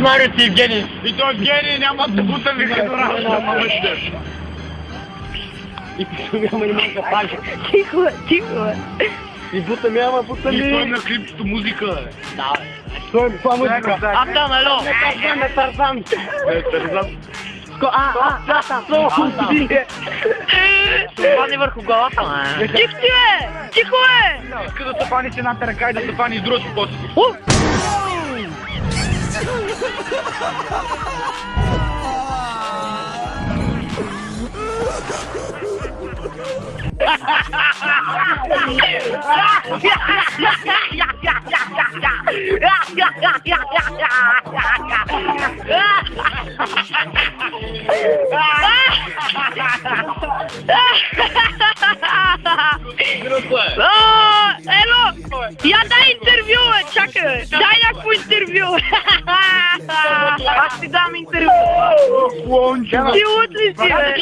Marius и Евгений. И то Евгений няма да бутаме като раз. И пишем няма да пали. Тихо, тихо. И бутаме, ама И той бутаме. на клипчето музика, бе. Да, бе. Той е това музика. Атам, ало. Не тързам. Стопани върху главата, ме. Тихо ти, бе! Тихо, бе! Иска да стопани с едната ръка и да стопани с другата после. Ело! Я дай интервю, бе, чакай, бе! Дай някакво интервю! Аз ти дам интервю! Ти луд ли си, бе?